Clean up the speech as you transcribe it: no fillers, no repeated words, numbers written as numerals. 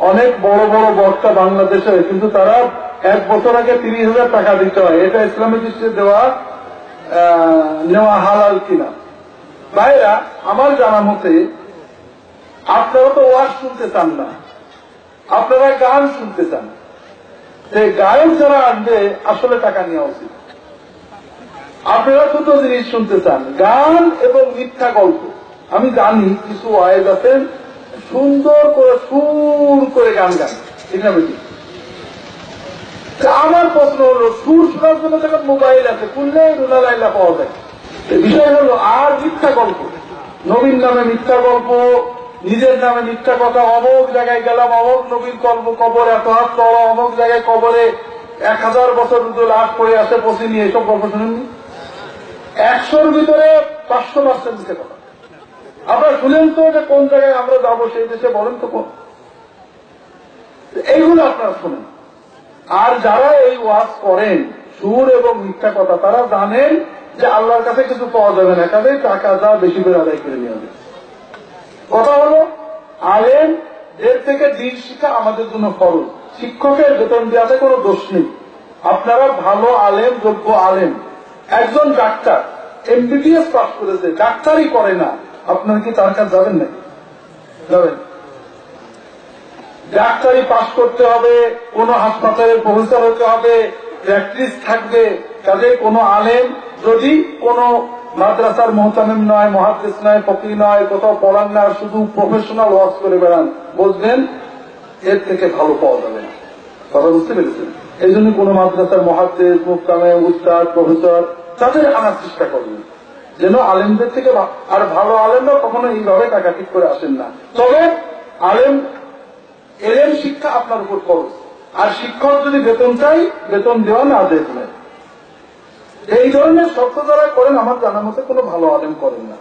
অনেক বড় বড় বক্তা বাংলাদেশে, কিন্তু তারা 1 বছর আগে 30,000 টাকা দিতে হয়। এটা ইসলামী দৃষ্টিতে নেওয়া হালাল কিনা? ভাইরা, আমার জানা মতে আপনারা তো ওয়াজ শুনতে চান না, আপনারা গান শুনতে চান। গায়ক যারা আনবে আসলে টাকা নেওয়া উচিত। আপনারা দুটো জিনিস শুনতে চান, গান এবং মিথ্যা গল্প। আমি জানি কিছু ওয়াইজ আছেন সুন্দর করে সুর করে গান গান, ঠিক না বেশি? আমার প্রশ্ন হলো, সুর শোনার জন্য যখন মোবাইল আছে, খুললে রুনা লাইলা পাওয়া যায়। বিষয় হলো আর মিথ্যা গল্প, নবীর নামে মিথ্যা গল্প, নিজের নামে মিথ্যা কথা, অমুক জায়গায় গেলাম, অমুক নবীর কবর এত হাত পাওয়া, অমুক জায়গায় কবরে 1000 বছর লাশ পড়ে আসে পচি নিয়ে, এসব গল্প শুনেননি? 100-র ভিতরে 500% মিথ্যে কথা। আপনারা শুনেন তো যে কোন জায়গায় আমরা যাবো সেই দেশে, বলেন তো কোন? এইগুলো আপনারা শুনেন। আর যারা এই ওয়াজ করেন সুর এবং মিথ্যা কথা, তারা জানেন যে আল্লাহর কাছে কিছু পাওয়া যাবে না, কাজে টাকা যা বেশি করে আদায় করে নিয়ে হবে। কথা হলো, আলেম এর থেকে দিন শিক্ষা আমাদের জন্য ফরজ। শিক্ষকের বেতন দেওয়াতে কোনো দোষ নেই। আপনারা ভালো আলেম, যোগ্য আলেম। একজন ডাক্তার MBBS পাস করেছে, ডাক্তারই করে না, আপনারা কি তার কাছে যাবেন নাকি? যাবেন? ডাক্তারি পাস করতে হবে, কোন হাসপাতালের প্রফেসর হতে হবে, প্র্যাকটিস থাকবে। কাজে কোন আলেম যদি কোন মাদ্রাসার মুহতামিম নয়, মুহাদ্দিস নয়, ফকিহ নয়, কোথাও পড়ান না, শুধু প্রফেশনাল ওয়াজ করে বেড়ান, বুঝবেন এর থেকে ভালো পাওয়া যাবে না। কথা বুঝতে পেরেছেন? এই জন্য কোন মাদ্রাসার মুহাদ্দিস, মুফতামিম, উস্তাদ, প্রফেসর তাদের আনার চেষ্টা করবেন, যেন আলেমদের থেকে। আর ভালো আলেমরা কখনো এইভাবে টাকা ঠিক করে আসেন না। তবে এলেম শিক্ষা আপনার উপর খরচ। আর শিক্ষক যদি বেতন চাই, বেতন দেওয়া না দেয়। এই ধরনের শর্ত যারা করেন, আমার জানার মতে কোনো ভালো আলেম করেন না।